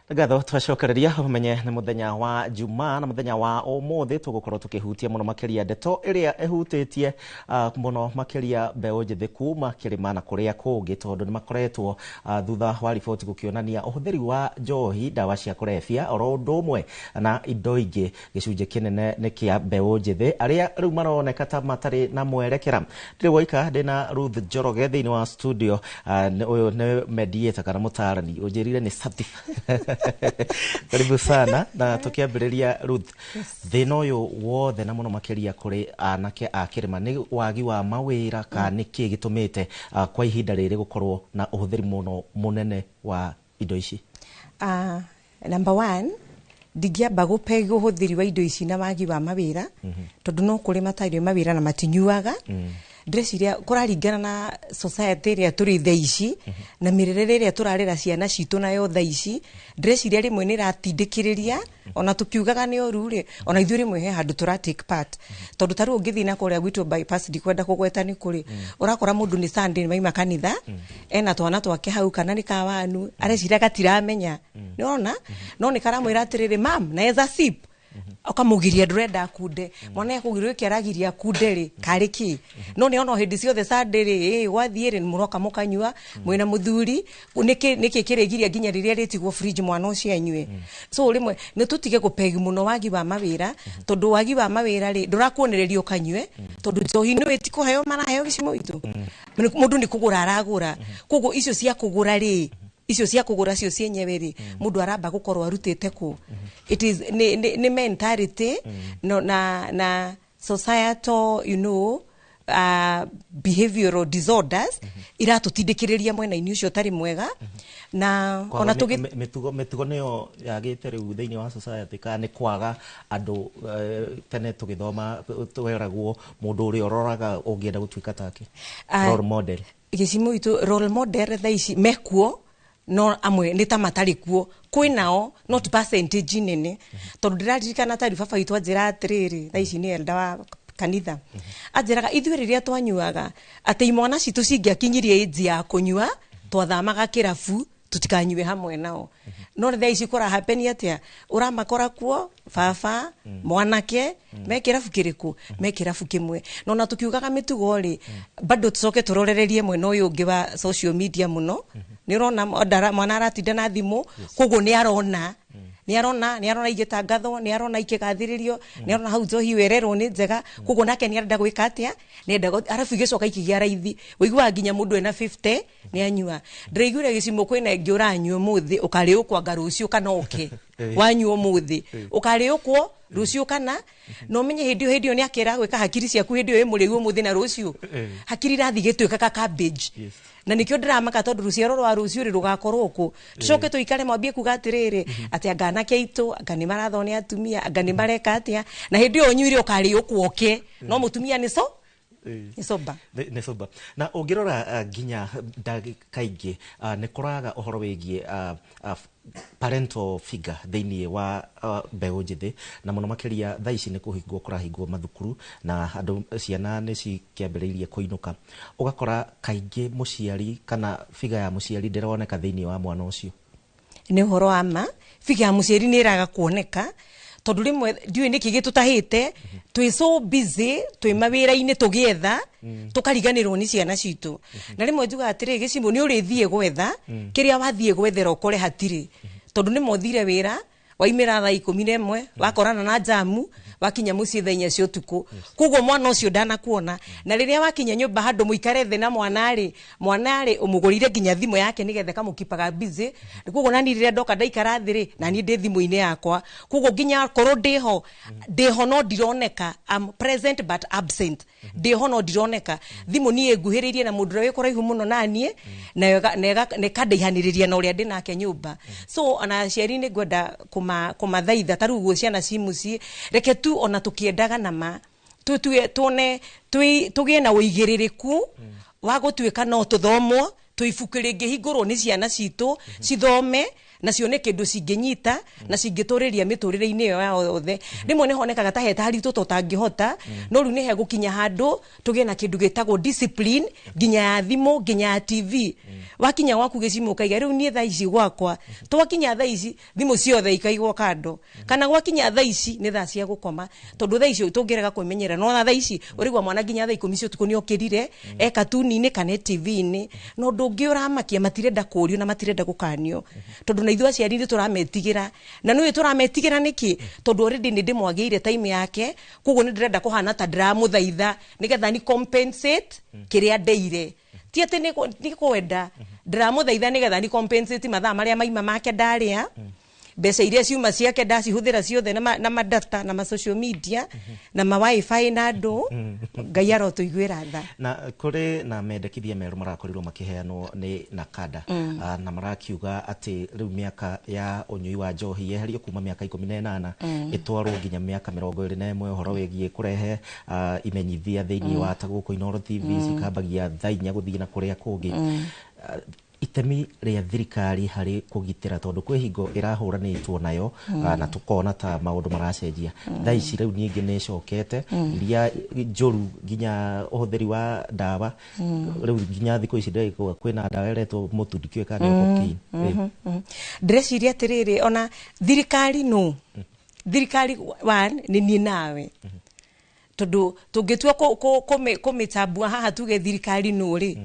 Gatho twacokereria umenye ni muthenya wa Jumaa na muthenya wa umuthi tugukorwo tukihutia muno makiria ndeto iria ehutitie muno makiria mbeu njithi kuma kirima na kuria kungi tondu ni makoretwo thutha wa riboti gukionania uhuthiri wa njohi dawa cia kurefia oro undu umwe na indo ingi gicunje kinene ni kia mbeu njithi aria riu maroneka ta matari na mwerekera ndiri woika ndina Ruth Njoroge thiini wa studio uyu ni mediator kana mutarani unjirire ni sati karibu sana na tukiambiriria Ruth thina uyu wothe na muno makiria kuri anake a kirima ni wagi wa mawira ka niki gitumite kwa ihinda riri gukorwo na uhuthiri muno munene wa indo ici. Number 1 ndigiamba gupega uhuthiri wa indo ici na wagi wa mawira tondu no kuri matari mawira na matinyuaga ndreciria kuraringana na society ria turi thaici na mirerere ria turarera ciana citu nayo thaici ndreciria rimwe ni ratindikiriria ona tukiugaga ni orure ona ithuĩ rimwe he handu tura take part tondu taru ungithina kuria gwitu bypass ndikwenda kugweta ni kuri urakora mundu ni Sunday maima kanitha ena twana twake hau kana ni kawanu arecira gatiramenya niona no ni karamwira atiriri mam naeza sip akamugiria ndurenda kunde mwana yakugirwe kiaragiria kunde ri kariki no ni ono hindi ciothe Sunday ri wathiire ni muroka mukanyua mwina muthuri niki kirigiria nginya riria ritigwo fridge mwana ucio anyue so rimwe ni tutige gupegi muno wagi wa mawira tondu wagi wa mawira ri ndurakuonererio kanyue tondu njohi no etikuheo maraheo gicimo itu mundu ni kugura aragura kugo icio cia kugura ri icio cia kugura cio cienyewe ri mundu aramba gukorwo arutite ku it is ni mentality no na societal behavioral disorders iratutindikiriria mwena-ini ucio tari mwega na ona tugi mitugo niyo yagite riu thiini wa society ka ni kwaga andu tene tugithoma tweragwo mundu uri ororaga ungienda gutuika take role model gicimo itu role model thaici mekuo no amwe ni ta matari kuo kwinao not percentage nene tondu ndiraririkana tari baba itu anjira atiriri thaici ni elda wa kanitha anjiraga ithuĩ riria twanyuaga ati imwana citu cingiakinyirie age ya kunyua twathamaga kirabu tutikanyue hamwe nao no thaici kora happen atia uramakora kuo baba mwanake me kirabu kiriku me kirabu kimwe no na tukiugaga mitugo ri bado tucoke turorererie mwena uyu ungi wa social media muno ni rona mwana aratinda na thimu kugo ni arona igitangatho ni arona ikigathiririo ni arona hau njohi wererwo ni njega kugo nake ni arenda gwika atia ni enda arafu igicoka ikigia raithi wiguaga nginya mundu ena 50 ni anyua ndiraigure gicimo kwina ingi uranyua muthi ukari ukwa rucio kana uke wanyua muthi ukari ukwo rucio kana no menye hindi ni akira gwika hakiri ciaku hindi yo imurigu muthi na rucio hakiri rathi gitwika ka cabbage na nikio ndiramaka tondu ruciaro rwa rucio ri rugakorwo ku tucoke tuikare mwambie kuga atiriri ati angana keitu angani marathoni atumia angani mareka atia na hindi yo nyuire ukari ukwoke no mutumia ni so ni soba na ungirora nginya kaingi ni kuraga uhoro wigie parental figure thiini wa mbeu njithi na muno makiria thaici ni kuhingwo kurahingwo mathukuru na andu ciana ni cikiambiriirie kuinuka ugakora kaingi muciari kana figure ya muciari ndironeka thiini wa mwana ucio ni uhoro ama figure ya muciari ni iraga kuoneka tondu rimwe ndiwe niki gitutahite twi so busy twi mawira-ini tugietha tukariganirwo ni ciana citu na rimwe njuga atiri gicimo ni urithie gwetha kiria wathie gwethera ukore hatiri tondu ni mothire wira waimira thaa 11 wakorana na jamu wakinya mucii thaa 4 cia utuku kugo mwana ucio ndana kuona na riria wakinya nyumba handu muikare the na mwana ari umugurire nginya thimu yake nigethe kamukipaga busy kugo nani riria ndoka ndaikara thiri na ni ndi thimu-ini yakwa kugo nginya korwo ndiho no ndironeka am present but absent ndiho no ndironeka thimu ni enguhiririe na mundu wi kuraihu muno nanie na nekandaihaniriria na uria ndi nake nyumba so ana ciari ni gwenda kumathaitha taruguo ciana cimuci reke tu ona tukiendaga nama tugie na uigiririku wa gutwika no tuthomwo tuibuke ringi hingurwo ni ciana citu cithome na cione kindu cinginyita na cingituriria miturire-ini yo yothe rimwe ne honekaga ta heta haritu tutangihota no riu ne he gukinya handu tugie na kindu gitagwo discipline ginya ya thimu ginya ya TV wakinya waku gicimu kaiga riu nie thaa ici gwakwa twakinya thaa ici thimu ciothe ikaigwo kando kana gwakinya thaa ici ni thaa cia gukoma tondu thaa ici tungirega kwimenyera no thaa ici urigwa mwana ginya thaa 10 cio tukuni okirire katuni-ini kana TV-ini no ndungi uramakia matirenda kurio na matirenda gukanio tondu na ithu aciari turametigira na nui turametigira niki tondu already ni ndimwagiire time yake kuguo ni ndirenda kuhana ta ndiramuthaitha nigetha ni compensate kiria ndeire ti ati ni kwenda ndiramuthaitha nigetha ni compensate mathaa maria maima make ndaria mbeca iria ciuma ciake ndacihuthira ciothe na madata na social media na wifi na andu ngai arotuiguira tha na kuri na mendekithia meru marakorirwo makiheanwo ni nakada na marakiuga ati riu miaka ya unyui wa njohi yeherio kuma miaka 18 itwarwo nginya miaka 21 uhoro wigie kurehe imenyithia thiini wa taguko Inooro TV cikambagia thainya guthii na kuria kungi itemi ria thirikari hari kugitira tondu kwi hingo irahuranitwo nayo na tukona ta maundu maracenjia thaa ici riu ningi ni cokete iria njuru ginya uhuthiri wa dawa riu ginya thiku ici ndirikwa kwina dawa iretwo mutundikio kana koki ndreciria atiriri ona thirikari no thirikari one ni nie nawe tondu tungitua kumitambua haha tuge thirikari no ri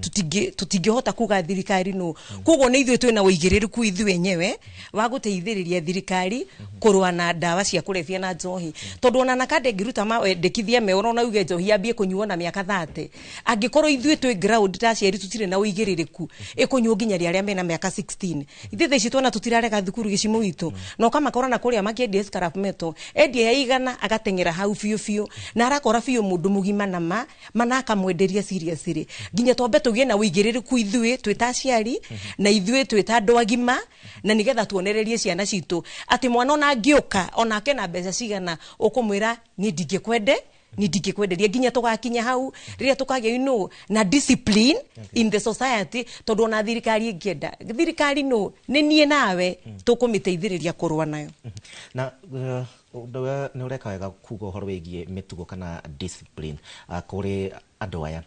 tutingihota kuga thirikari no kugo ni ithuĩ twina uigiririku ithuĩ enyewe wa guteithiriria thirikari kurwa na dawa cia kurebia na njohi tondu ona nakade ngiruta mawendekithia meoro na uge njohi ambie kunyuo na miaka 30 angikorwo ithuĩ twi ground ta ciari tutire na uigiririku ikunyuo nginya aria mena miaka 16 ithuĩ thaici twona tutirarega thukuru gicimu witu no kama korana kuria makiendi scrap metal endia ya igana agatengera hau fiu na kora fiyo mundu mugima nama manaka mwenderia seriously ginya tombe tugie na uigiririku ithuĩ twita ciari na ithuĩ twita andu agima na nigetha tuonererie ciana citu ati mwana ona ngioka onake na mbeca cigana ukumwira ni ndingikwenderia ginya tugakinya hau riria tukagĩa na discipline in the society tondu na thirikari ingienda thirikari no ni nie nawe tukumiteithiriria kurwa nayo na undu ni ureka wega kuga uhoro wigie mitugo kana discipline kuri andu aya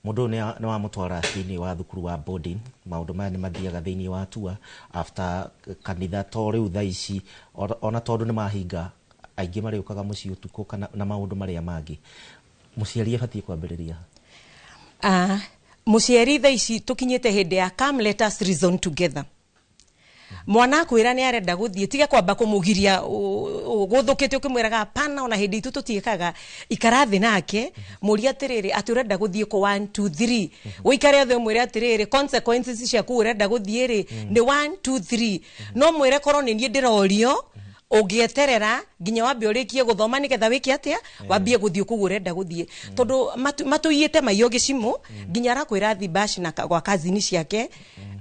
mundu ni wa mutwara thiini wa thukuru wa boarding maundu maya ni mathiaga thiini wa tour after kanitha to riu thaa ici ona tondu ni mahinga aingi mariukaga mucii utuko kana na maundu maria mangi muciari abatie kwambiriria muciari thaa ici tukinyite hindi ya come let us reason together mwana kwira ni arenda guthie tiga kwamba kumugiria guthukite ukimwiraga hapana ona hindi itu tutiekaga ikarathi nake muri atiriri ati urenda guthie ko 1 2 3 wikare othe mwire atiriri consequences cia ku urenda guthie ri ni 1 2 3 no mwire korwo ni nie ndirorio ugieterera ginya wambe urikie guthoma nigetha wiki atia wambie guthie kugu urenda guthie tondu matuyite mayo gicimu ginya arakwira thi bash na kwa kazini ciake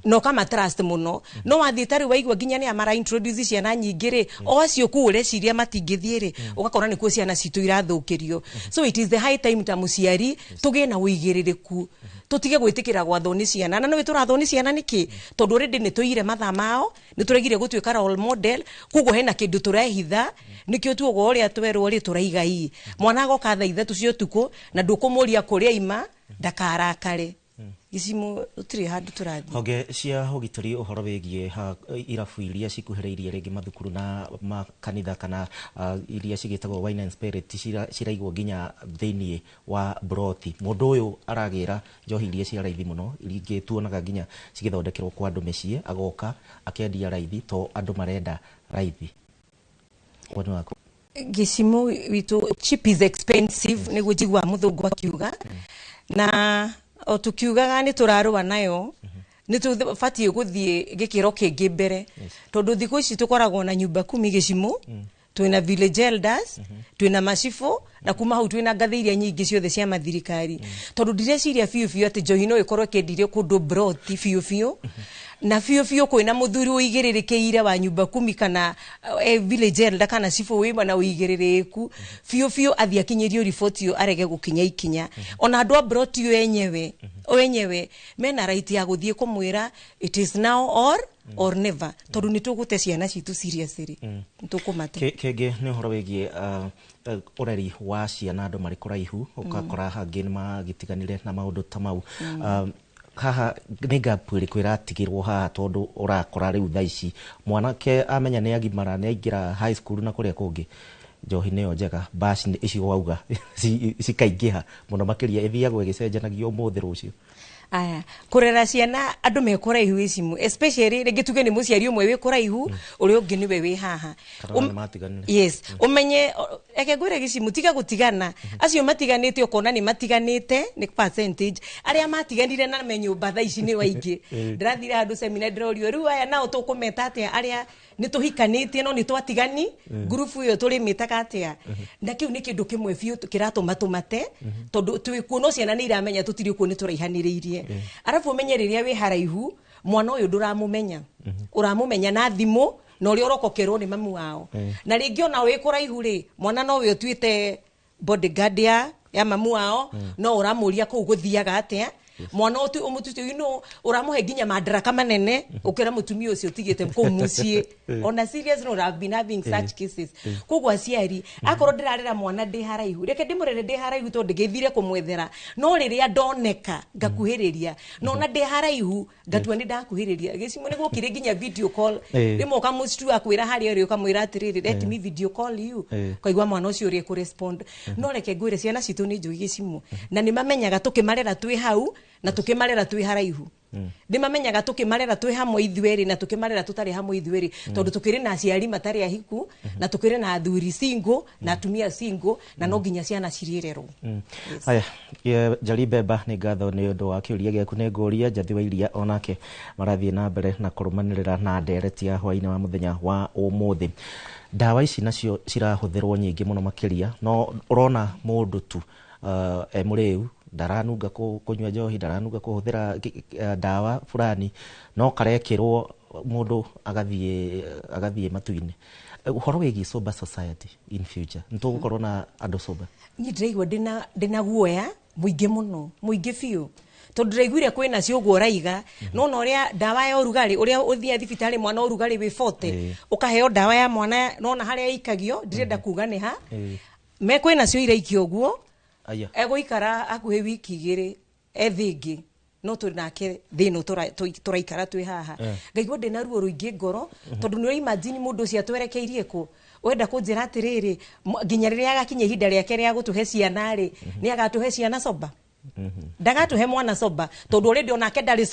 no kama trust muno no wathie tari waigwa ginya ni amara introduce ciana nyingire o acio ku ureciria matingithie ugakora ni kuo ciana citu irathukirio so it is the high time ta muciari tugie na uigiririku tutige gwitikira gwathoni ciana na no turathoni ciana niki tondu already ni tuire mathaa mao ni turegire gutwika role model kugo hena kindu turehitha nikio tuogo uria twerwo ri turaiga ii mwana goka thaa ithatũ cio tuko na ndukumuria kuria ima ndakarakare gicimu utiri handu turathi honge cia ugitiri uhoro wigie irabu iria cikuhĩrĩirie ringi mathukuru na makanitha kana iria cigitagwo wine and spirit ciraigwo nginya thiini wa brothi mundu uyu aragira njohi iria cia raithi muno iringi tuonaga nginya cigithondekerwo kwa andu micii agoka akendia raithi to andu marenda raithi wanu wako gicimu witu cheap is expensive ni gujigwa muthungu akiuga na o tukiugaga ni turarua nayo ni tubatie guthie gikiro kingi mbere tondu thiku ici tukoragwo na nyumba 10 gicimu twina village elders twina macifu na kuma hau twina ngatheiria nyingi ciothe cia mathirikari tondu ndireciria fiu ati njohi no ikorwo kendirio kundu broth fiu na fiu kwina muthuri uigiririkeire wa nyumba 10 kana village elder kana cifu wima na uigiririku fiu athia kinyirio report yo arege gukinya ikinya ona andu a broth yo enyewe wenyewe mena right ya guthie kumwira it is now or never tondu nitugute ciana citu seriously nitukumate kenge ni horo wigie ureri wa ciana andu mari kuraihu ukakora hangi ni magitiganire na maundu ta mau haha ninga pwiri kwira tigirwo haha tondu urakora riu thaici mwanake amenya ni agimara ni aingira high school na kuria kungi njohi neyo njega basi ici wauga cikaingiha muno makiria ithiagwo igicenjanagio umuthi rucio aya kurera ciana andu mekoraihu icimu especially rege tuge ni muciari umwe wi kuraihu uri ungi niwe wi haha yes umenye eke gwire gicimu tiga gutigana acio matiganite ukona ni matiganite ni percentage aria matiganire na menyumba tha ici ni waingi ndirathire handu seminar ndirorio riu aya nao tukumeta atia aria nituhikanitie no nitwatigani group yo turi mitaka atia na kiu ni kindu kimwe fiu kiratuma tumate tondu twikuno ciana ni iramenya tutiri kuo nituraihaniriirie arafu umenye riria wi haraihu mwana uyu nduramumenya uramumenya na thimu na uri urokokerwo ni mamu wao na ringi ona wi kuraihu ri mwana no we tuite bodyguard ya mamu wao no uramuria ku guthiaga atia mwana utu umututu uramuhe ginya madaraka manene ukira mutumia ucio tigite ku mucie ona serious no have been having such cases kugwa ciari akoro ndirarera mwana ndi haraihu reke ndimurere ndi haraihu to ndigithire kumwethera no riria ndoneka ngakuhiriria no na ndi haraihu ngatua ni ndakuhiriria gicimu ni gukire ginya video call rimo kamustu akwira hari uri ukamwira atiriri let me video call you kaigwa mwana ucio uri ku respond no reke gwire ciana citu ni njugi gicimu na ni mamenyaga tukimarera twi hau na tukimarera twi haraihu ndimamenyaga tukimarera twi hamwe ithueri na tukimarera tutari hamwe ithueri tondu tukiri na aciari matari ahiku na tukiri na athuri single na atumia single na no nginya ciana cirirerwo aya Njari Mbemba ni ngatho ni undu wa kiuria giaku ni nguria Njathi wa Iria onake marathie na mbere na kurumanirira na ndereti ya hwaini wa muthenya wa umuthi dawa ici nacio cirahuthirwo nyingi muno makiria no urona mundu tu muriu ndaranunga kunywa njohi ndaranunga kuhuthira dawa fulani no karekirwo mundu agathie matuine uhoro wigi sober society in future ntugukorwo na andu sober ni ndiraigwa ndina guoya muingi fiu tondu ndiraiguire kwina cio guo raiga no no ria dawa ya urugari uria uthia thibitari mwana urugari wi 40 ukaheo dawa ya mwana no na haria ikagio ndirenda kuga ni ha me kwina cio iraikio guo ego ikara akuhe wiki igiri ethingi no turi nake thino turaikara twi haha ngaigwa ndina ruo ruingi ngoro tondu ni imagine mundu cia twerekeirie ku wenda kunjira atiriri nginya riria agakinye ihinda riake ria gutuhe ciana ri ni agatuhe ciana soba ndagatuhe mwana soba tondu already onake ndari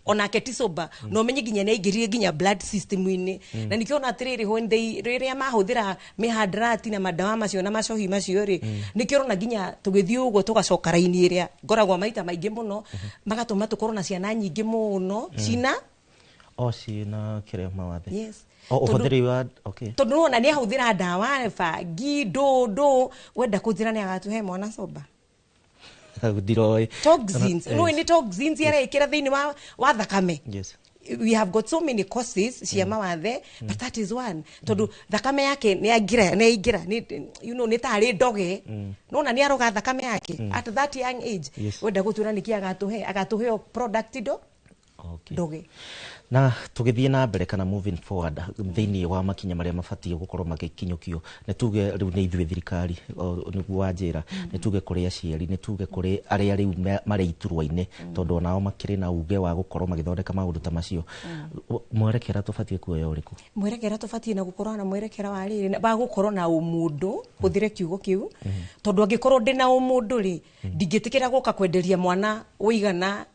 onake ti soba no menye ginya na igirire ginya blood system ini na nikiona atiriri ho ndei riria mahuthira mihadrati na madawa macio na macohi macio ri nikiona ginya tugithii ugo tugacoka raini iria ngoragwa maita maingi muno magatuma tukorwo na ciana nyingi muno cina kire mawathe yes uhuthiri wa okay tondu nona ni ahuthira dawa fangi do wenda kunjira ni agatuhe mwana soba toxins no ni toxins yare ikira thini wa thakame yes we have got so many causes cia mawathe but that is one tondu thakame yake ni agira ni tari ndoge no na ni aroga thakame yake at that young age wenda gutura niki agatuhe product ndoge na tugithie na mbere kana moving forward thini wa makinya maria mabatie gukorwo magikinyukio ne tuge riu ni ithuĩ thirikari niguo wanjira ne tuge kuri aciari ne tuge kuri aria riu mari iturwa-ini tondu nao makiri na uge wa gukorwo magithondeka maundu ta macio mwerekera tubatie kuoya uriku mwerekera tubatie na gukorwo na mwerekera wa riri ba gukorwo na umundu kuthire kiugo kiu tondu angikorwo ndina umundu ri ndingitikira guka kwenderia mwana uigana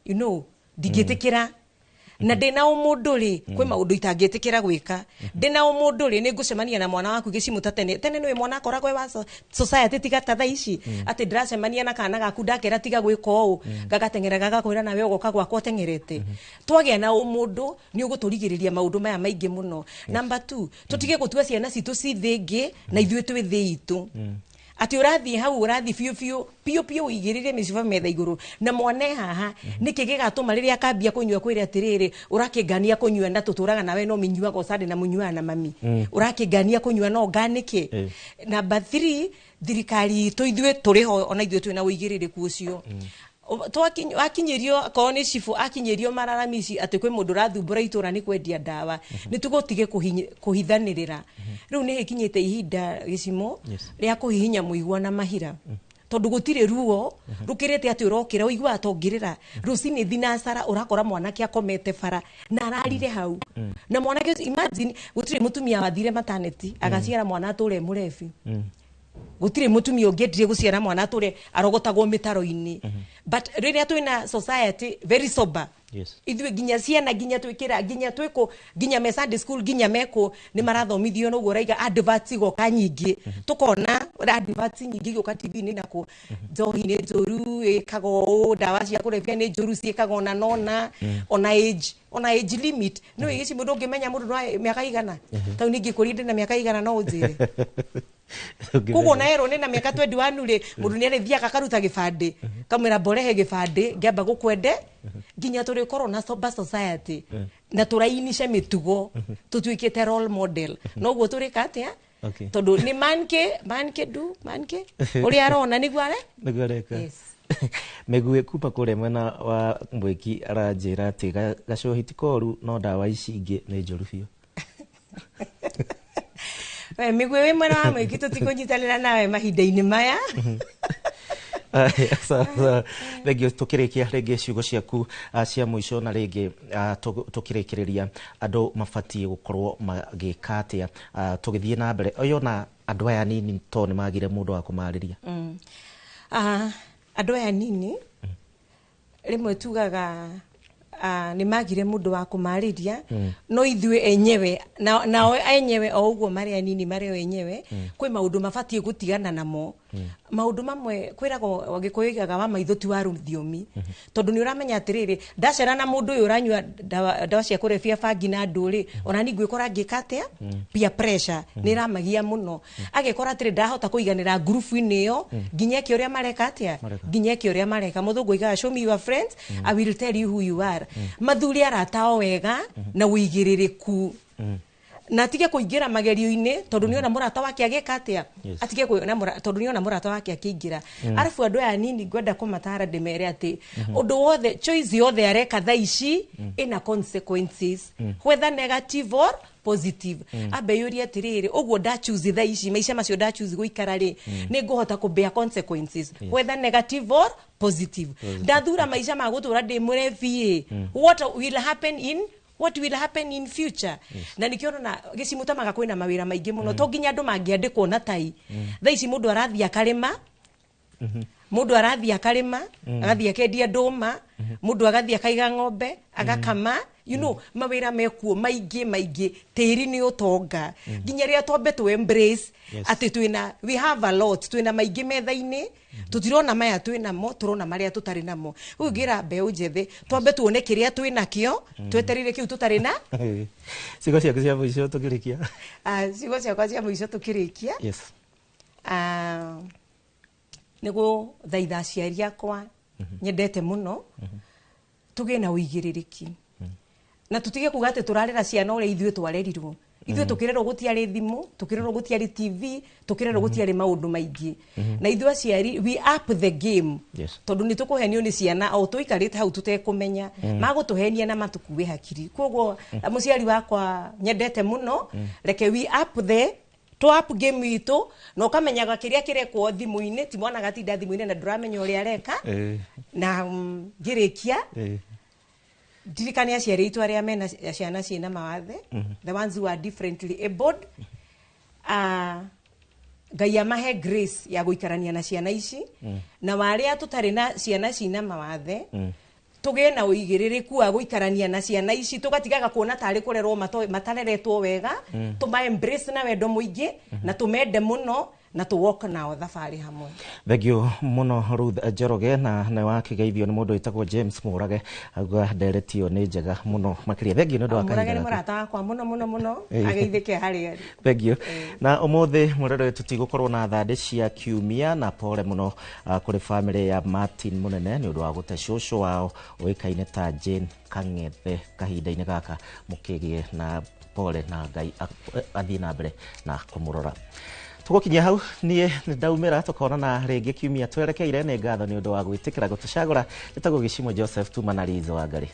ndingitikira na ndina umundu ri kwi maundu itangitikira gwika ndina umundu ri ningucemania na mwana waku gicimu tene niwe mwana akoragwo wa society tigata tha ici ati ndiracemania na kana gaku ndakera tiga gwika uu gagatengera gagakwira nawe ugoka gwakwa tengerete twagia na umundu ni uguturigiriria maundu maya maingi muno number 2 tutige gutua ciana citu ci thingi na ithuĩ twi thi itu ati urathi hau urathi pio igirire miciba metha iguru na mwane haha niki gigatuma riria akambia kunyua kwire atiriri urakingania kunyua na tuturaga nawe no minyuaga osade na munyua na mami urakingania kunyua no ganiki number 3 thirikari itu ithuĩ turiho ona ithuĩ twina uigirire kucio akinyirio ko ni cifu akinyirio mararamisi ati kwi mundu rathumbura itura ni kwendia ndawa ni tugutige kuhithanirira riu ni ikinyite ihinda gicimo ria kuhihinya muigua na mahira tondu gutire ruo rukirete ati urokira uigua atongirira rucini thinasara urakora mwanake akomete bara na ararire hau na mwanake imagine gutire mutumia wathire maternity agaciara mwana ature murefi gutire mutumia ungiendire guciara mwana ature arogotagwo mitaro-ini but riria twina society very sober ithuĩ nginya ciana nginya twikira nginya twiko nginya me Sunday school nginya meko ni marathomithio no uraiga adverts goka nyingi tukona adverts nyingi goka TV ni nako njohi ni njoru ikago dawa cia kurebia ni njoru ciikago na nona on age limit no ici mundu ngimenya mundu no miaka igana tau ningi kurinde na miaka igana no unjire kugo na ero ni na miaka 21 ri mundu ni arethiaga karuta gibande kamwira borehe gibande ngiamba gukwende nginya turi corona sober society na turainisha mitugo tutuikite role model no guo turi katia tondu ni manke uri arona ni gware yes megue kupa kure mwena wa Mwiki aranjira ati gacohi tikoru no ndawa ici ingi ni njoru biu megue we mwena wa Mwiki tutikunyitana nawe mahinda-ini maya sasa rege tukirikia rege ciugo ciaku cia muico na rege tukirikiriria andu mabatie gukorwo magika atia tugithie na mbere oyo na andu aya nini to ni magire mundu wa kumariria andu aya nini rimwe tugaga ni magire mundu wa kumariria no ithue enyewe na enyewe o uguo mari anini mari enyewe kwi maundu mabatie gutigana namo maundu mamwe kwirago wagikuigaga wa maithuti wa ruthiomi tondu ni uramenya atiriri ndacera na mundu uyu uranyua dawa cia kurebia bangi na nduri ona ni ngwikora ngikatia peer pressure ni ramagia muno agikora atiri ndahota kuiganira group-ini iyo nginya ki uria mareka atia nginya ki uria mareka muthungu iga show me your friends I will tell you who you are mathuri aratao wega na uigiririku na tige kuingira magerio-ini tondu ni ona murata wake ageka atia atige kuona tondu ni ona murata wake akiingira arafu andu aya nini ngwenda kumatara ndimere ati undu wothe choice yothe areka thaici ina consequences whether negative or positive abe yuri atiriri uguo da choose thaici maisha macio da choose guikara ri ni nguhota ku bear consequences whether negative or positive ndathura maisha magutura ndi murefi what will happen in future na nikiona na gicimutamaga kwina mawira maingi muno to nginya andu mangiandikwo na tai thaici mundu arathia karima mundu arathia karima agathia kendia nduma mundu agathia kaiga ng'ombe agakama you know mawira mekuo maingi tiri ni utonga nginya ria twambe to embrace ati twina we have a lot twina maingi metha-ini tutirona maya twina mo turona maria tutari namo ugira mbeu njethe twambe tuone kiria twina kio tweterire kiu tutari na ciugo ciaku cia muico tukirikia ciugo ciakwa cia muico tukirikia yes nigu thaitha aciari akwa nyendete muno tugie na uigiririki na tutige kuga ati turarera ciana uria ithue twarerirwo ithue tukirerwo gutiari thimu tukirerwo gutiari TV tukirerwo gutiari maundu maingi na ithue aciari we up the game tondu ni tukuhenio ni ciana au tuikarite hau tutekumenya magutuhenia na matukuwe hakiri koguo muciari wakwa nyendete muno reke we up the to up game itu no kamenyaga kiria kirekwo thimu-ini ti mwana gatinda thimu-ini na duramenya uria areka na ngirikia dirikania aciari itu aria mena ciana ciina mawathe the ones who are differently abled Ngai amahe grace ya guikarania na ciana ici na waria tutari na ciana ciina mawathe tugie na uigiririku wa guikarania na ciana ici tugatigaga kuona tari kurerwo matareretwo wega tuma embrace na wendo muingi na tumende muno na tu walk nao thabari hamwe. Thank you muno Ruth Njoroge na wakigeithio ni mundu witagwo James Murage agwa nderetio ni njega muno makiria. Thank you no ndo akaida. Murage ni murata wakwa muno ageithike hari ari. Thank you. Na umuthi murero tutigukorwo na thande cia kiumia na pole muno kuri family ya Martin Munene ni undu wa gute shosho wao oikaine ta Jane Kangethe kahinda-ini gaka mukigie na pole na Ngai athii na mbere na kumurora. tugukinyia hau nie ndaumira tukonana ringi kiumia twerekeire nĩ ngatho nĩ ũndũ wa gwĩtĩkĩra gũtũcagũra. Njĩtagwo Gĩcimo Joseph Tuma na Lizo Wangari.